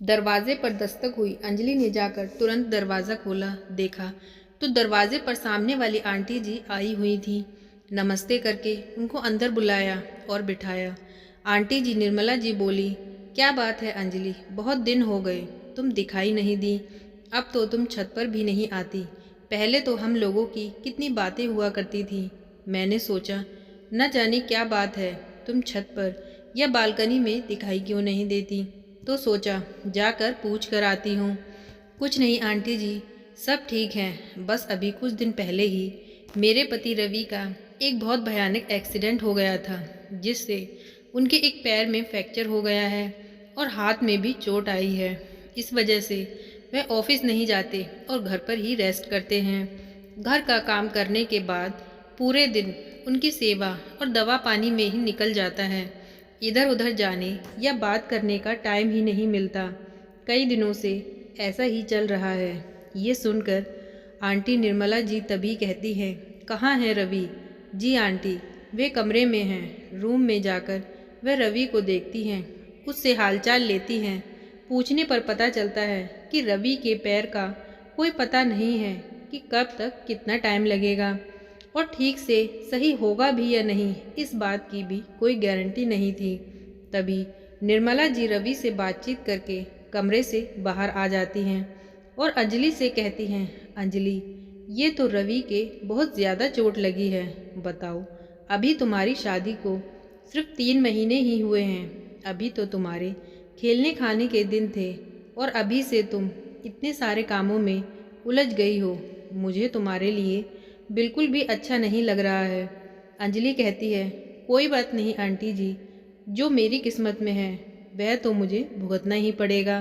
दरवाजे पर दस्तक हुई। अंजलि ने जाकर तुरंत दरवाज़ा खोला। देखा तो दरवाजे पर सामने वाली आंटी जी आई हुई थी। नमस्ते करके उनको अंदर बुलाया और बिठाया। आंटी जी निर्मला जी बोली, क्या बात है अंजलि, बहुत दिन हो गए, तुम दिखाई नहीं दी। अब तो तुम छत पर भी नहीं आती। पहले तो हम लोगों की कितनी बातें हुआ करती थी। मैंने सोचा न जाने क्या बात है, तुम छत पर या बालकनी में दिखाई क्यों नहीं देती, तो सोचा जाकर पूछ कर आती हूँ। कुछ नहीं आंटी जी, सब ठीक है। बस अभी कुछ दिन पहले ही मेरे पति रवि का एक बहुत भयानक एक्सीडेंट हो गया था, जिससे उनके एक पैर में फ्रैक्चर हो गया है और हाथ में भी चोट आई है। इस वजह से वह ऑफिस नहीं जाते और घर पर ही रेस्ट करते हैं। घर का काम करने के बाद पूरे दिन उनकी सेवा और दवा पानी में ही निकल जाता है। इधर उधर जाने या बात करने का टाइम ही नहीं मिलता। कई दिनों से ऐसा ही चल रहा है। ये सुनकर आंटी निर्मला जी तभी कहती हैं, कहाँ है रवि? जी आंटी, वे कमरे में हैं। रूम में जाकर वह रवि को देखती हैं, उससे हालचाल लेती हैं। पूछने पर पता चलता है कि रवि के पैर का कोई पता नहीं है कि कब तक कितना टाइम लगेगा और ठीक से सही होगा भी या नहीं, इस बात की भी कोई गारंटी नहीं थी। तभी निर्मला जी रवि से बातचीत करके कमरे से बाहर आ जाती हैं और अंजलि से कहती हैं, अंजलि ये तो रवि के बहुत ज़्यादा चोट लगी है। बताओ, अभी तुम्हारी शादी को सिर्फ 3 महीने ही हुए हैं। अभी तो तुम्हारे खेलने खाने के दिन थे और अभी से तुम इतने सारे कामों में उलझ गई हो। मुझे तुम्हारे लिए बिल्कुल भी अच्छा नहीं लग रहा है। अंजलि कहती है, कोई बात नहीं आंटी जी, जो मेरी किस्मत में है वह तो मुझे भुगतना ही पड़ेगा।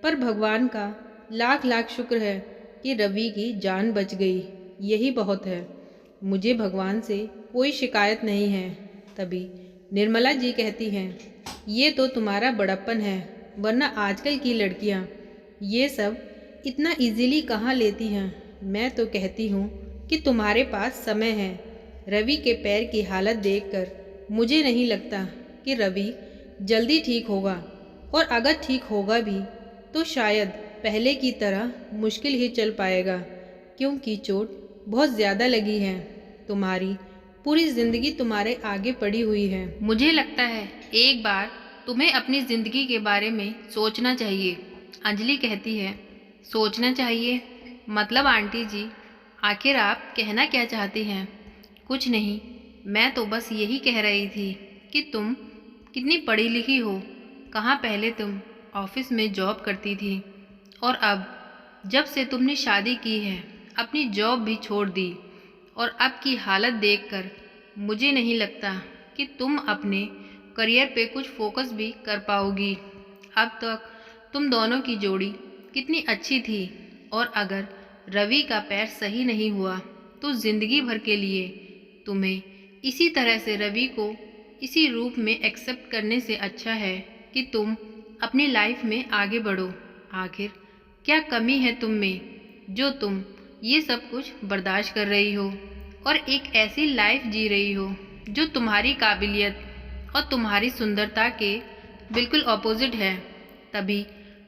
पर भगवान का लाख लाख शुक्र है कि रवि की जान बच गई, यही बहुत है। मुझे भगवान से कोई शिकायत नहीं है। तभी निर्मला जी कहती हैं, ये तो तुम्हारा बड़प्पन है, वरना आजकल की लड़कियां ये सब इतना इजीली कहाँ लेती हैं। मैं तो कहती हूँ कि तुम्हारे पास समय है। रवि के पैर की हालत देखकर मुझे नहीं लगता कि रवि जल्दी ठीक होगा, और अगर ठीक होगा भी तो शायद पहले की तरह मुश्किल ही चल पाएगा, क्योंकि चोट बहुत ज़्यादा लगी है। तुम्हारी पूरी ज़िंदगी तुम्हारे आगे पड़ी हुई है। मुझे लगता है एक बार तुम्हें अपनी ज़िंदगी के बारे में सोचना चाहिए। अंजलि कहती है, सोचना चाहिए मतलब आंटी जी, आखिर आप कहना क्या चाहती हैं? कुछ नहीं, मैं तो बस यही कह रही थी कि तुम कितनी पढ़ी लिखी हो। कहाँ पहले तुम ऑफिस में जॉब करती थी और अब जब से तुमने शादी की है अपनी जॉब भी छोड़ दी, और अब की हालत देखकर मुझे नहीं लगता कि तुम अपने करियर पे कुछ फोकस भी कर पाओगी। अब तक तुम दोनों की जोड़ी कितनी अच्छी थी, और अगर रवि का पैर सही नहीं हुआ तो ज़िंदगी भर के लिए तुम्हें इसी तरह से रवि को इसी रूप में एक्सेप्ट करने से अच्छा है कि तुम अपनी लाइफ में आगे बढ़ो। आखिर क्या कमी है तुम में जो तुम ये सब कुछ बर्दाश्त कर रही हो और एक ऐसी लाइफ जी रही हो जो तुम्हारी काबिलियत और तुम्हारी सुंदरता के बिल्कुल ऑपोजिट है। तभी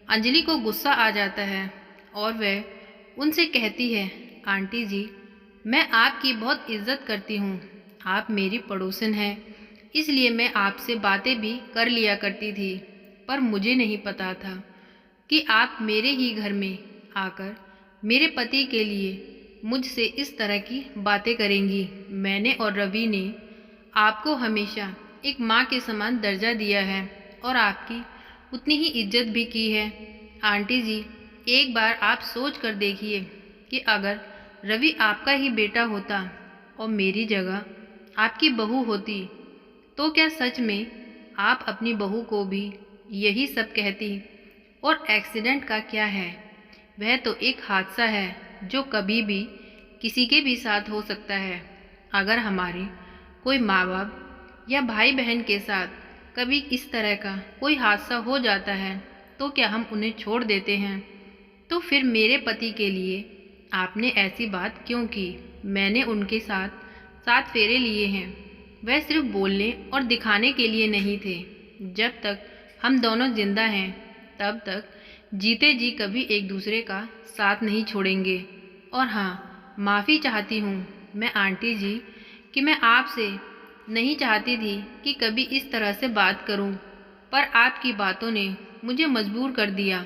अंजलि को गुस्सा आ जाता है और वह उनसे कहती है, आंटी जी, मैं आपकी बहुत इज्जत करती हूँ। आप मेरी पड़ोसन हैं, इसलिए मैं आपसे बातें भी कर लिया करती थी, पर मुझे नहीं पता था कि आप मेरे ही घर में आकर मेरे पति के लिए मुझसे इस तरह की बातें करेंगी। मैंने और रवि ने आपको हमेशा एक माँ के समान दर्जा दिया है और आपकी उतनी ही इज्जत भी की है। आंटी जी, एक बार आप सोच कर देखिए कि अगर रवि आपका ही बेटा होता और मेरी जगह आपकी बहू होती, तो क्या सच में आप अपनी बहू को भी यही सब कहती? और एक्सीडेंट का क्या है, वह तो एक हादसा है जो कभी भी किसी के भी साथ हो सकता है। अगर हमारे कोई माँ बाप या भाई बहन के साथ कभी इस तरह का कोई हादसा हो जाता है तो क्या हम उन्हें छोड़ देते हैं? तो फिर मेरे पति के लिए आपने ऐसी बात क्यों की? मैंने उनके साथ 7 फेरे लिए हैं, वह सिर्फ बोलने और दिखाने के लिए नहीं थे। जब तक हम दोनों जिंदा हैं तब तक जीते जी कभी एक दूसरे का साथ नहीं छोड़ेंगे। और हाँ, माफ़ी चाहती हूँ मैं आंटी जी कि मैं आपसे नहीं चाहती थी कि कभी इस तरह से बात करूँ, पर आपकी बातों ने मुझे मजबूर कर दिया।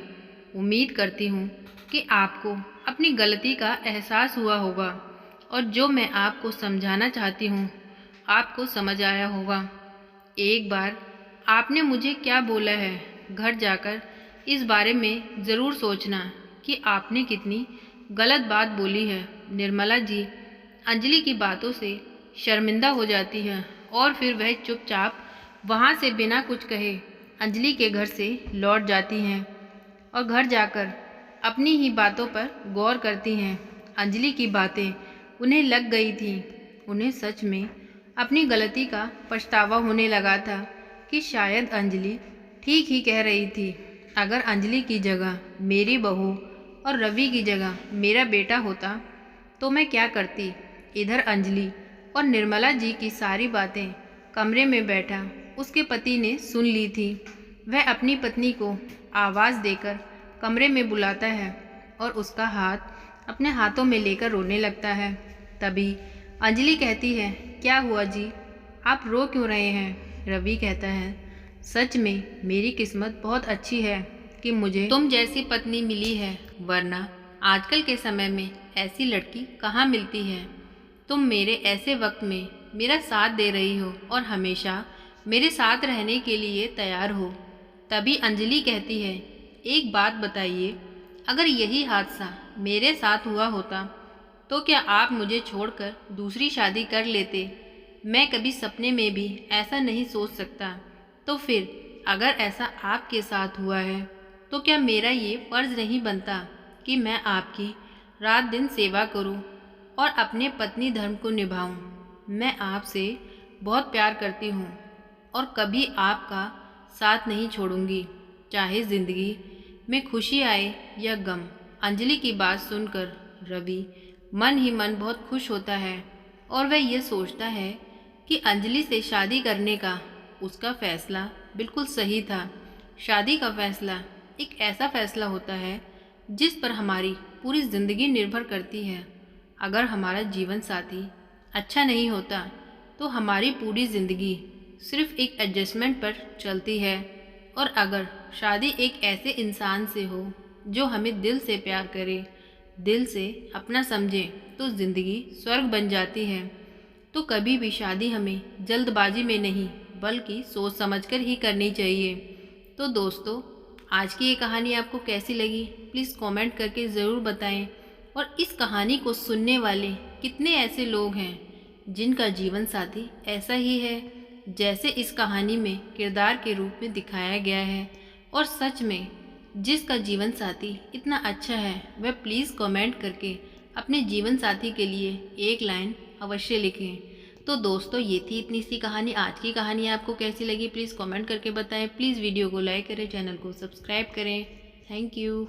उम्मीद करती हूँ कि आपको अपनी गलती का एहसास हुआ होगा और जो मैं आपको समझाना चाहती हूँ आपको समझ आया होगा। एक बार आपने मुझे क्या बोला है, घर जाकर इस बारे में ज़रूर सोचना कि आपने कितनी गलत बात बोली है। निर्मला जी अंजलि की बातों से शर्मिंदा हो जाती है और फिर वह चुपचाप वहाँ से बिना कुछ कहे अंजलि के घर से लौट जाती हैं और घर जाकर अपनी ही बातों पर गौर करती हैं। अंजलि की बातें उन्हें लग गई थीं। उन्हें सच में अपनी गलती का पछतावा होने लगा था कि शायद अंजलि ठीक ही कह रही थी। अगर अंजलि की जगह मेरी बहू और रवि की जगह मेरा बेटा होता तो मैं क्या करती। इधर अंजलि और निर्मला जी की सारी बातें कमरे में बैठा उसके पति ने सुन ली थी। वह अपनी पत्नी को आवाज़ देकर कमरे में बुलाता है और उसका हाथ अपने हाथों में लेकर रोने लगता है। तभी अंजलि कहती है, क्या हुआ जी, आप रो क्यों रहे हैं? रवि कहता है, सच में मेरी किस्मत बहुत अच्छी है कि मुझे तुम जैसी पत्नी मिली है, वरना आजकल के समय में ऐसी लड़की कहाँ मिलती है। तुम मेरे ऐसे वक्त में मेरा साथ दे रही हो और हमेशा मेरे साथ रहने के लिए तैयार हो। तभी अंजलि कहती है, एक बात बताइए, अगर यही हादसा मेरे साथ हुआ होता तो क्या आप मुझे छोड़कर दूसरी शादी कर लेते? मैं कभी सपने में भी ऐसा नहीं सोच सकता। तो फिर अगर ऐसा आपके साथ हुआ है तो क्या मेरा ये फ़र्ज़ नहीं बनता कि मैं आपकी रात दिन सेवा करूं और अपने पत्नी धर्म को निभाऊं? मैं आपसे बहुत प्यार करती हूं और कभी आपका साथ नहीं छोड़ूंगी, चाहे ज़िंदगी में खुशी आए या गम। अंजलि की बात सुनकर रवि मन ही मन बहुत खुश होता है और वह यह सोचता है कि अंजलि से शादी करने का उसका फैसला बिल्कुल सही था। शादी का फैसला एक ऐसा फैसला होता है जिस पर हमारी पूरी ज़िंदगी निर्भर करती है। अगर हमारा जीवन साथी अच्छा नहीं होता तो हमारी पूरी ज़िंदगी सिर्फ एक एडजस्टमेंट पर चलती है। और अगर शादी एक ऐसे इंसान से हो जो हमें दिल से प्यार करे, दिल से अपना समझे, तो ज़िंदगी स्वर्ग बन जाती है। तो कभी भी शादी हमें जल्दबाजी में नहीं बल्कि सोच समझकर ही करनी चाहिए। तो दोस्तों, आज की ये कहानी आपको कैसी लगी प्लीज़ कमेंट करके ज़रूर बताएं। और इस कहानी को सुनने वाले कितने ऐसे लोग हैं जिनका जीवन साथी ऐसा ही है जैसे इस कहानी में किरदार के रूप में दिखाया गया है। और सच में जिसका जीवन साथी इतना अच्छा है वह प्लीज़ कमेंट करके अपने जीवन साथी के लिए एक लाइन अवश्य लिखें। तो दोस्तों, ये थी इतनी सी कहानी। आज की कहानी आपको कैसी लगी प्लीज़ कमेंट करके बताएं। प्लीज़ वीडियो को लाइक करें, चैनल को सब्सक्राइब करें। Thank you.